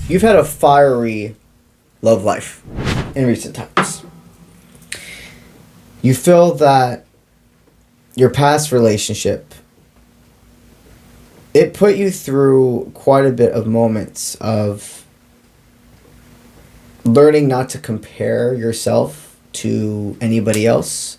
you've had a fiery love life in recent times. You feel that your past relationship, it put you through quite a bit of moments of learning not to compare yourself to anybody else.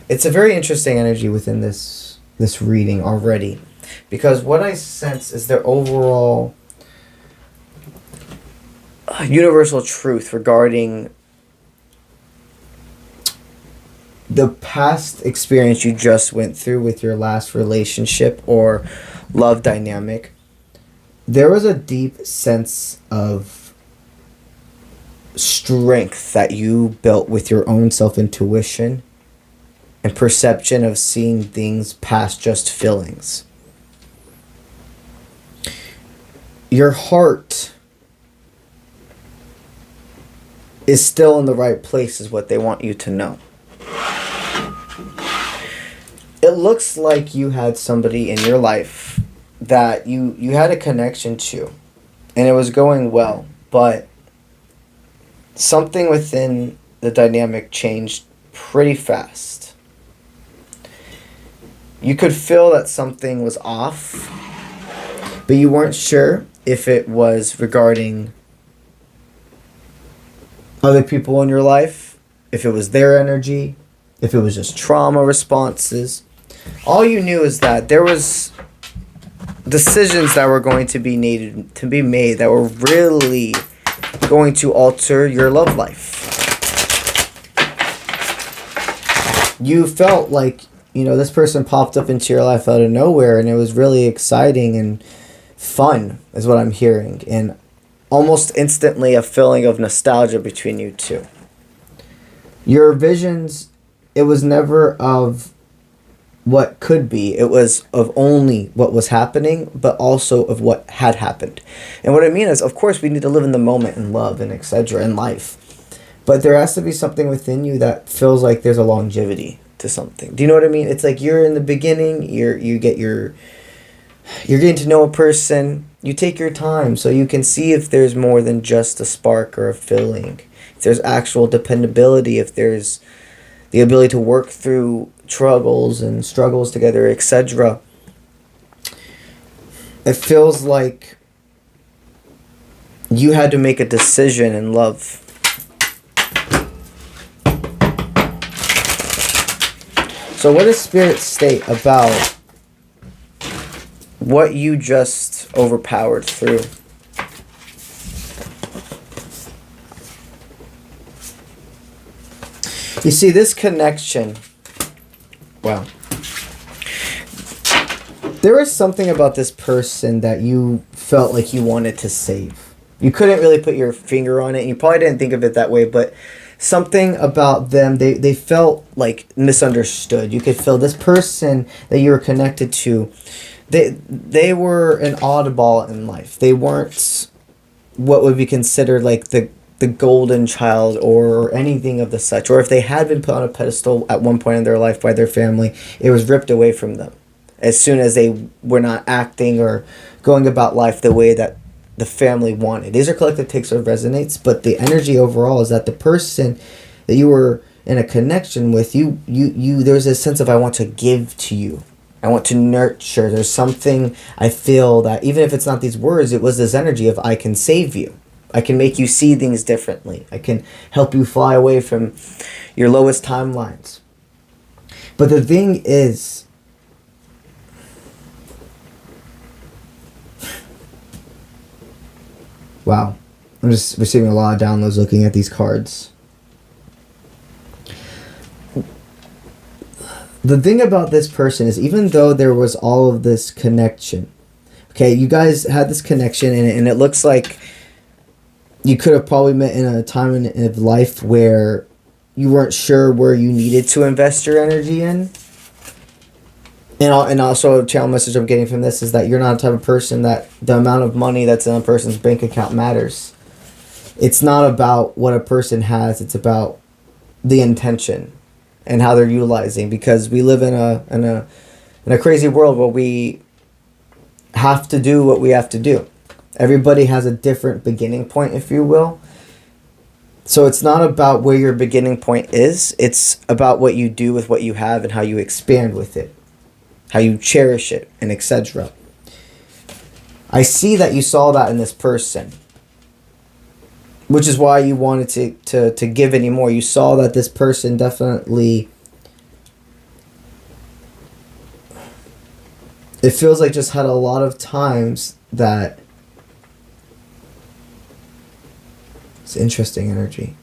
It's a very interesting energy within this reading already, because what I sense is their overall universal truth regarding the past experience you just went through with your last relationship or love dynamic. There was a deep sense of strength that you built with your own self-intuition and perception of seeing things past just feelings. Your heart is still in the right place, is what they want you to know. It looks like you had somebody in your life that you had a connection to, and it was going well, but something within the dynamic changed pretty fast. You could feel that something was off, but you weren't sure if it was regarding other people in your life, if it was their energy, if it was just trauma responses. All you knew is that there was decisions that were going to be needed to be made that were really going to alter your love life. You felt like, this person popped up into your life out of nowhere, and it was really exciting and fun, is what I'm hearing. And almost instantly a feeling of nostalgia between you two. Your visions, it was never of what could be. It was of only what was happening, but also of what had happened. And what I mean is, of course, we need to live in the moment and love and etc. in life. But there has to be something within you that feels like there's a longevity to something. Do you know what I mean? It's like you're in the beginning, you're getting to know a person. You take your time so you can see if there's more than just a spark or a feeling. If there's actual dependability, if there's the ability to work through struggles together, etc. It feels like you had to make a decision in love. So what does Spirit state about what you just overpowered through? You see, this connection, wow. There is something about this person that you felt like you wanted to save. You couldn't really put your finger on it, and you probably didn't think of it that way, but something about them, they felt like misunderstood. You could feel this person that you were connected to, they were an oddball in life. They weren't what would be considered like the golden child or anything of the such. Or if they had been put on a pedestal at one point in their life by their family, it was ripped away from them as soon as they were not acting or going about life the way that the family wanted. These are collective takes that resonates, but the energy overall is that the person that you were in a connection with, you there's a sense of, I want to give to you. I want to nurture. There's something I feel that, even if it's not these words, it was this energy of, I can save you. I can make you see things differently. I can help you fly away from your lowest timelines. But the thing is, wow, I'm just receiving a lot of downloads looking at these cards. The thing about this person is, even though there was all of this connection, okay, you guys had this connection, and it looks like you could have probably met in a time of life where you weren't sure where you needed to invest your energy in. And also a channel message I'm getting from this is that you're not the type of person that the amount of money that's in a person's bank account matters. It's not about what a person has, it's about the intention and how they're utilizing, because we live in a crazy world where we have to do what we have to do. Everybody has a different beginning point, if you will. So it's not about where your beginning point is. It's about what you do with what you have and how you expand with it, how you cherish it, and etc. I see that you saw that in this person, which is why you wanted to give any more. You saw that this person definitely, it feels like just had a lot of times that, it's interesting energy.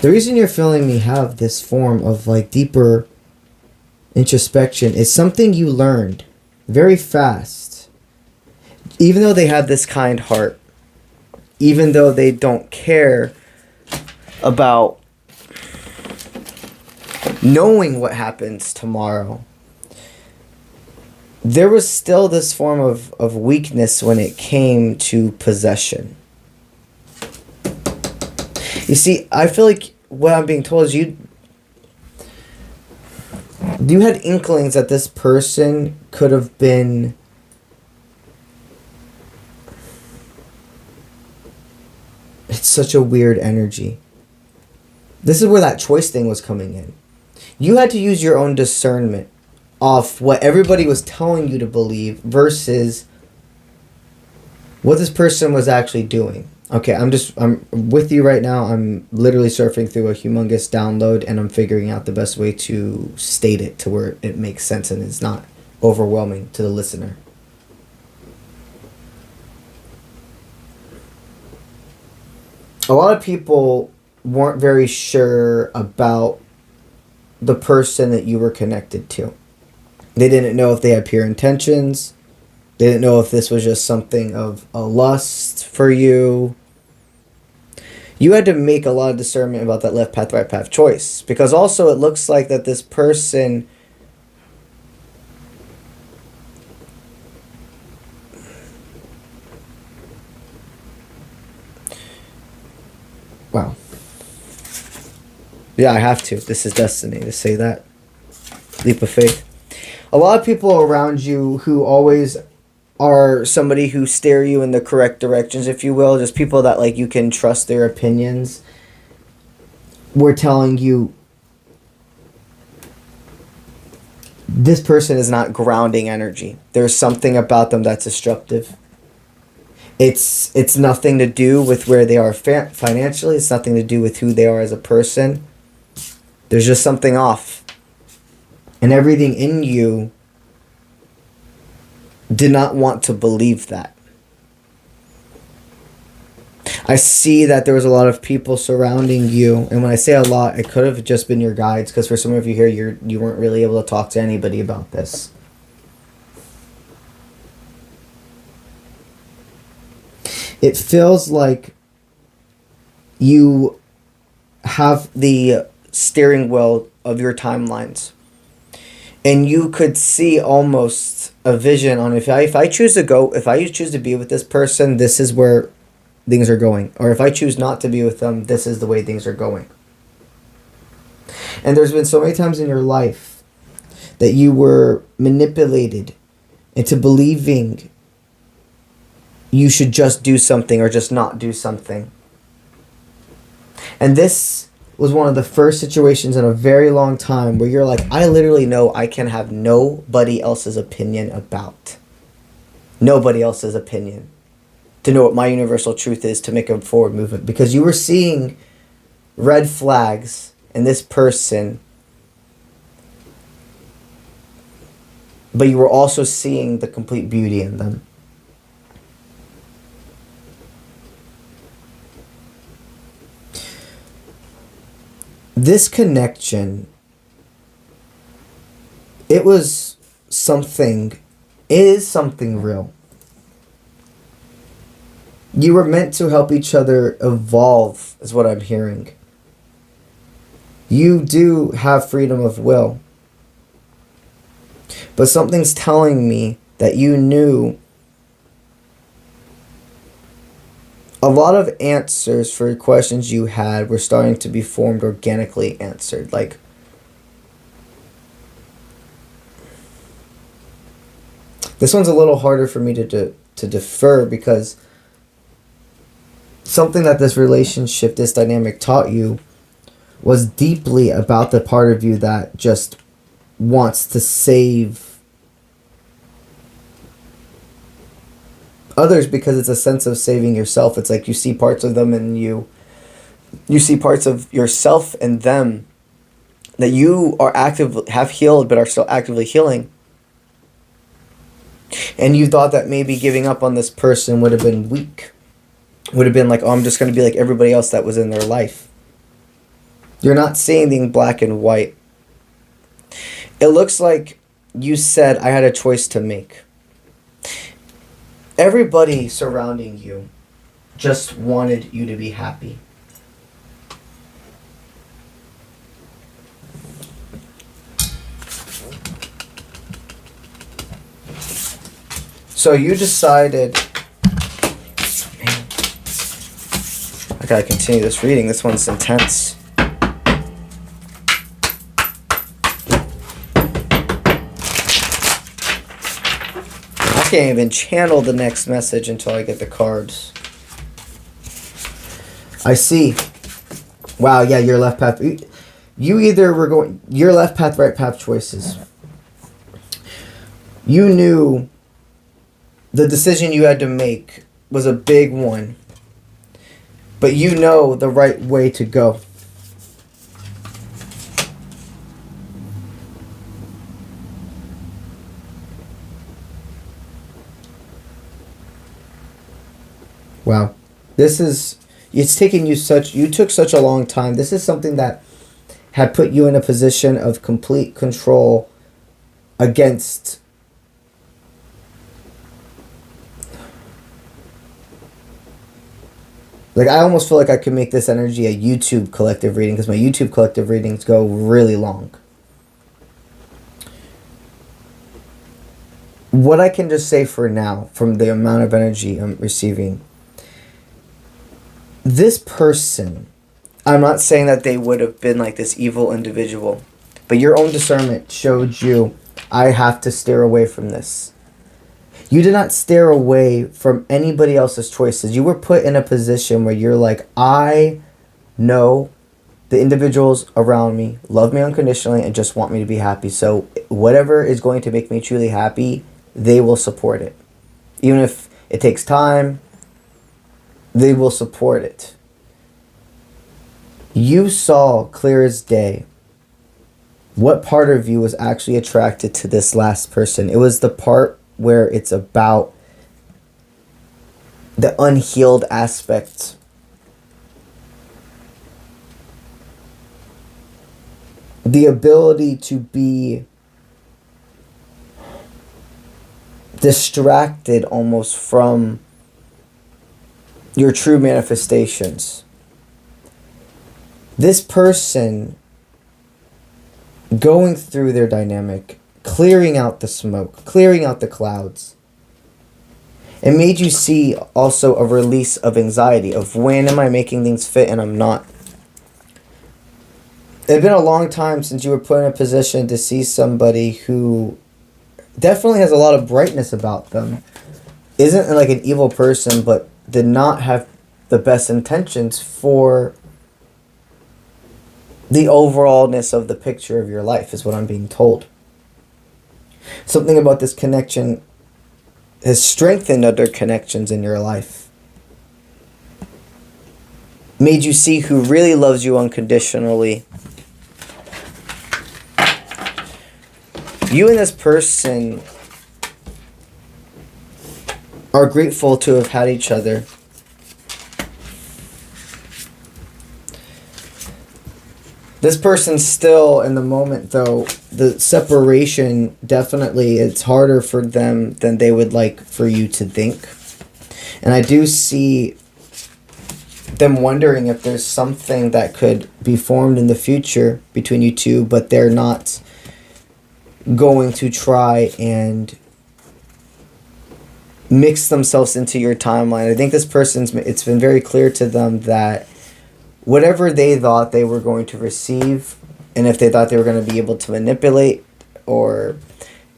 The reason you're feeling me have this form of like deeper introspection is something you learned very fast. Even though they have this kind heart, even though they don't care about knowing what happens tomorrow, there was still this form of weakness when it came to possession. You see, I feel like what I'm being told is you had inklings that this person could have been it's such a weird energy. This is where that choice thing was coming in. You had to use your own discernment of what everybody was telling you to believe versus what this person was actually doing. Okay, I'm with you right now. I'm literally surfing through a humongous download and I'm figuring out the best way to state it to where it makes sense and it's not overwhelming to the listener. A lot of people weren't very sure about the person that you were connected to. They didn't know if they had pure intentions. They didn't know if this was just something of a lust for you. You had to make a lot of discernment about that left path, right path choice. Because also it looks like that this person wow. Yeah, I have to. This is destiny to say that. Leap of faith. A lot of people around you who always are somebody who steer you in the correct directions, if you will, just people that like you can trust their opinions, were telling you this person is not grounding energy. There's something about them that's destructive. It's nothing to do with where they are financially. It's nothing to do with who they are as a person. There's just something off. And everything in you did not want to believe that. I see that there was a lot of people surrounding you. And when I say a lot, it could have just been your guides. Because for some of you here, you weren't really able to talk to anybody about this. It feels like you have the steering wheel of your timelines. And you could see almost a vision on if I choose to be with this person, this is where things are going. Or if I choose not to be with them, this is the way things are going. And there's been so many times in your life that you were manipulated into believing you should just do something or just not do something. And this was one of the first situations in a very long time where you're like, I literally know I can have nobody else's opinion about. Nobody else's opinion. To know what my universal truth is to make a forward movement. Because you were seeing red flags in this person, but you were also seeing the complete beauty in them. This connection, it is something real. You were meant to help each other evolve, is what I'm hearing. You do have freedom of will. But something's telling me that you knew a lot of answers for questions you had were starting to be formed organically answered. Like, This one's a little harder for me to defer, because something that this relationship, this dynamic taught you was deeply about the part of you that just wants to save others, because it's a sense of saving yourself. It's like you see parts of them and you see parts of yourself and them that you are have healed but are still actively healing. And you thought that maybe giving up on this person would have been weak. Would have been like, oh, I'm just going to be like everybody else that was in their life. You're not seeing things black and white. It looks like you said, I had a choice to make. Everybody surrounding you just wanted you to be happy. So you decided, man, I gotta continue this reading. This one's intense. I can't even channel the next message until I get the cards. I see. Wow, yeah, your left path. You either were going, your left path, right path choices. You knew the decision you had to make was a big one, but you know the right way to go. Wow. It's taken you you took such a long time. This is something that had put you in a position of complete control against I almost feel like I could make this energy a YouTube collective reading, because my YouTube collective readings go really long. What I can just say for now, from the amount of energy I'm receiving, this person, I'm not saying that they would have been like this evil individual, but your own discernment showed you, I have to steer away from this. You did not steer away from anybody else's choices. You were put in a position where you're like, I know the individuals around me love me unconditionally and just want me to be happy. So whatever is going to make me truly happy, they will support it. Even if it takes time, they will support it. You saw clear as day what part of you was actually attracted to this last person. It was the part where it's about the unhealed aspects. The ability to be distracted almost from your true manifestations. This person going through their dynamic, clearing out the smoke, clearing out the clouds. It made you see also a release of anxiety, of when am I making things fit and I'm not. It had been a long time since you were put in a position to see somebody who definitely has a lot of brightness about them. Isn't like an evil person, but did not have the best intentions for the overallness of the picture of your life, is what I'm being told. Something about this connection has strengthened other connections in your life. Made you see who really loves you unconditionally. You and this person are grateful to have had each other. This person's still in the moment, though. The separation, definitely, it's harder for them than they would like for you to think. And I do see them wondering if there's something that could be formed in the future between you two, but they're not going to try and mix themselves into your timeline. I think this person's, it's been very clear to them that whatever they thought they were going to receive, and if they thought they were going to be able to manipulate or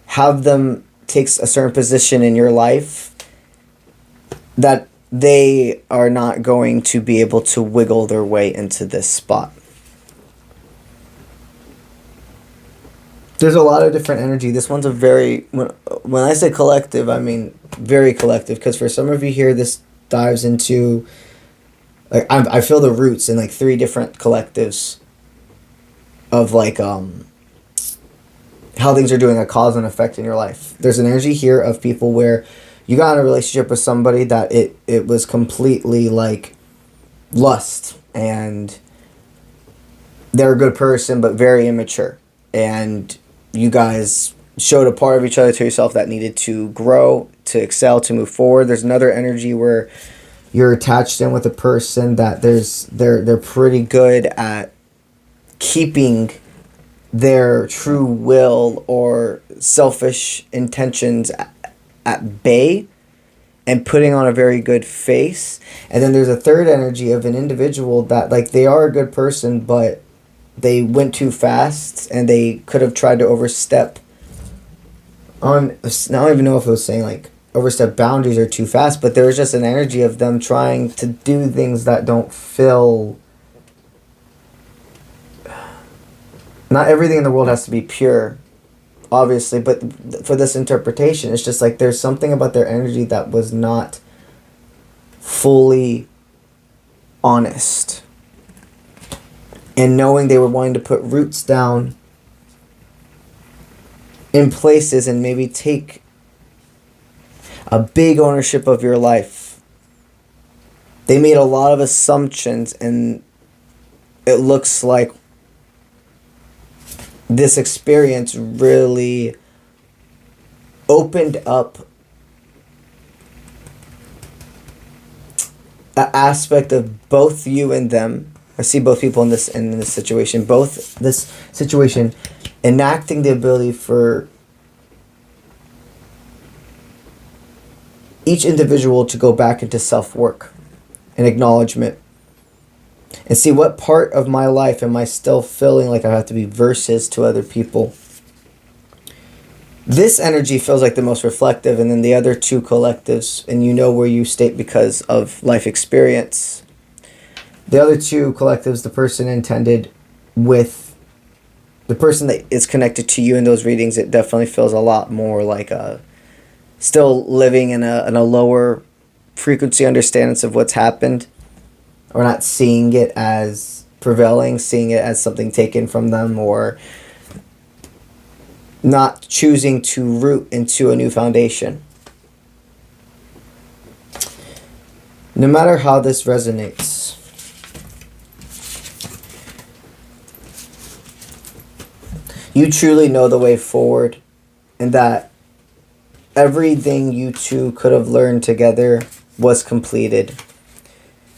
have them takes a certain position in your life, that they are not going to be able to wiggle their way into this spot. There's a lot of different energy. This one's a very, when I say collective, I mean very collective, because for some of you here, this dives into, like, I feel the roots in like 3 different collectives of like how things are doing a cause and effect in your life. There's an energy here of people where you got in a relationship with somebody that it was completely like lust, and they're a good person but very immature, and you guys showed a part of each other to yourself that needed to grow, to excel, to move forward. There's another energy where you're attached in with a person that they're pretty good at keeping their true will or selfish intentions at bay and putting on a very good face. And then there's a third energy of an individual that, like, they are a good person, but they went too fast and they could have tried to overstep on, I don't even know if it was saying like overstep boundaries or too fast, but there was just an energy of them trying to do things that don't feel, not everything in the world has to be pure, obviously, but for this interpretation, it's just like there's something about their energy that was not fully honest. And knowing they were wanting to put roots down in places and maybe take a big ownership of your life. They made a lot of assumptions, and it looks like this experience really opened up an aspect of both you and them. I see both people in this situation. Both this situation enacting the ability for each individual to go back into self-work and acknowledgement and see what part of my life am I still feeling like I have to be versus to other people. This energy feels like the most reflective, and then the other 2 collectives, and you know where you state because of life experience. The other 2 collectives, the person intended with the person that is connected to you in those readings, it definitely feels a lot more like still living in a lower frequency understanding of what's happened, or not seeing it as prevailing, seeing it as something taken from them, or not choosing to root into a new foundation. No matter how this resonates, you truly know the way forward, and that everything you 2 could have learned together was completed.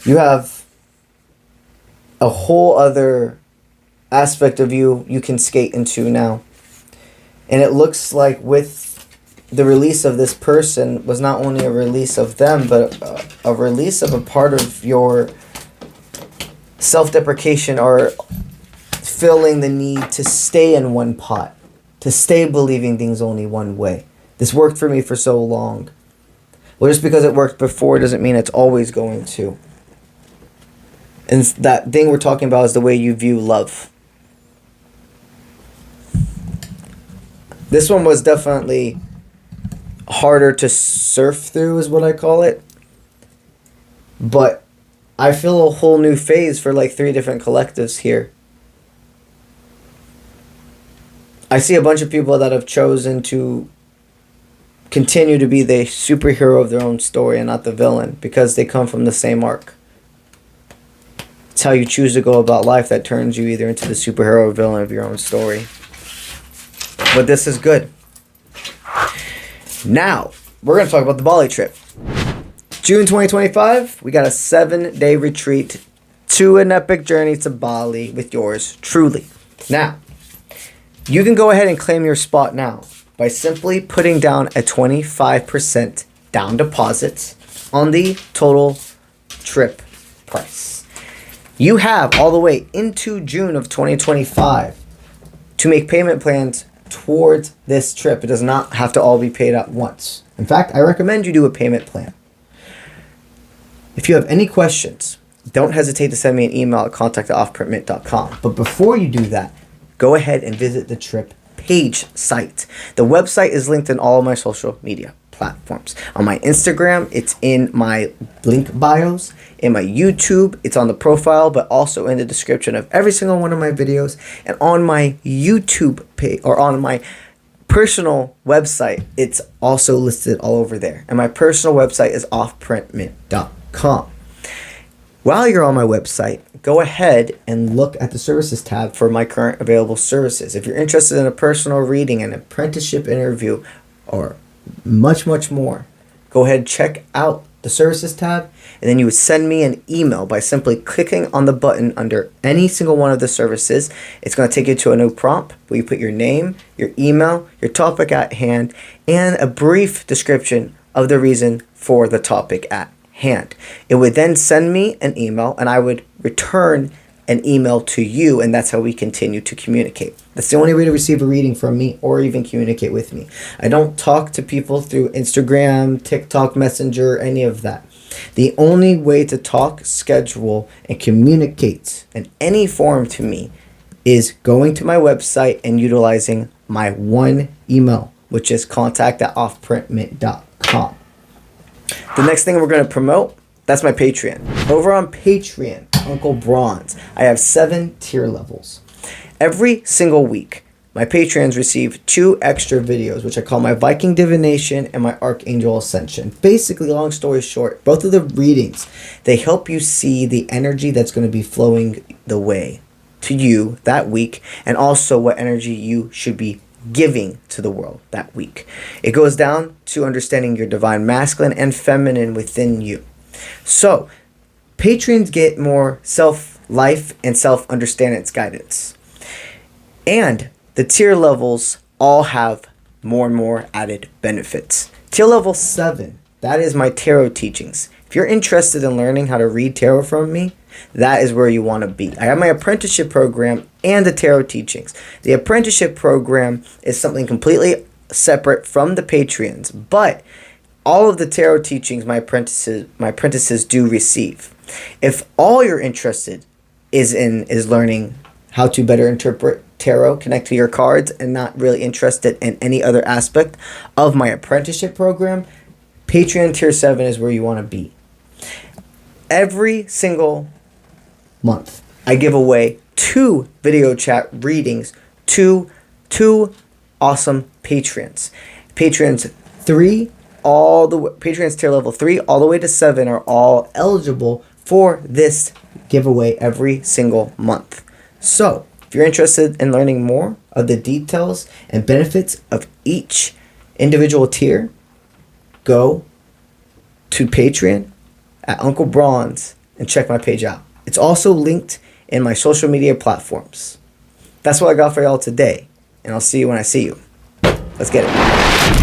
You have a whole other aspect of you can skate into now. And it looks like with the release of this person was not only a release of them, but a release of a part of your self-deprecation, or feeling the need to stay in one pot, to stay believing things only one way. This worked for me for so long. Well, just because it worked before doesn't mean it's always going to. And that thing we're talking about is the way you view love. This one was definitely harder to surf through, is what I call it. But I feel a whole new phase for like 3 different collectives here. I see a bunch of people that have chosen to continue to be the superhero of their own story and not the villain, because they come from the same arc. It's how you choose to go about life that turns you either into the superhero or villain of your own story. But this is good. Now, we're going to talk about the BALI trip. June 2025, we got a 7-day retreat to an epic journey to Bali with yours truly. Now, you can go ahead and claim your spot now by simply putting down a 25% down deposit on the total trip price. You have all the way into June of 2025 to make payment plans towards this trip. It does not have to all be paid at once. In fact, I recommend you do a payment plan. If you have any questions, don't hesitate to send me an email at contact@offprintmint.com. But before you do that, go ahead and visit the trip page site. The website is linked in all of my social media platforms. On my Instagram, it's in my link bios. In my YouTube, it's on the profile, but also in the description of every single one of my videos. And on my YouTube page, or on my personal website, it's also listed all over there. And my personal website is offprintmint.com. While you're on my website, go ahead and look at the services tab for my current available services. If you're interested in a personal reading, an apprenticeship interview, or much more, go ahead and check out the services tab, and then you would send me an email by simply clicking on the button under any single one of the services. It's going to take you to a new prompt where you put your name, your email, your topic at hand, and a brief description of the reason for the topic at hand. It would then send me an email, and I would return an email to you, and that's how we continue to communicate. That's the only way to receive a reading from me or even communicate with me. I don't talk to people through Instagram, TikTok, Messenger, any of that. The only way to talk, schedule, and communicate in any form to me is going to my website and utilizing my one email, which is contact@offprintmint.com. The next thing we're going to promote, that's my Patreon. Over on Patreon, Uncle Bronze, I have 7 tier levels. Every single week, my Patreons receive 2 extra videos, which I call my Viking Divination and my Archangel Ascension. Basically, long story short, both of the readings, they help you see the energy that's going to be flowing the way to you that week, and also what energy you should be giving to the world that week. It goes down to understanding your divine masculine and feminine within you. So, patrons get more self-life and self-understanding guidance. And the tier levels all have more and more added benefits. Tier level 7, that is my tarot teachings. If you're interested in learning how to read tarot from me, that is where you want to be. I have my apprenticeship program and the tarot teachings. The apprenticeship program is something completely separate from the Patreons, but all of the tarot teachings my apprentices do receive. If all you're interested is learning how to better interpret tarot, connect to your cards, and not really interested in any other aspect of my apprenticeship program, Patreon tier 7 is where you want to be. Every single month, I give away 2 video chat readings to 2 awesome patrons. Patrons tier level 3 all the way to 7 are all eligible for this giveaway every single month. So, if you're interested in learning more of the details and benefits of each individual tier, go to Patreon at Uncle Bronze and check my page out. It's also linked in my social media platforms. That's what I got for y'all today, and I'll see you when I see you. Let's get it.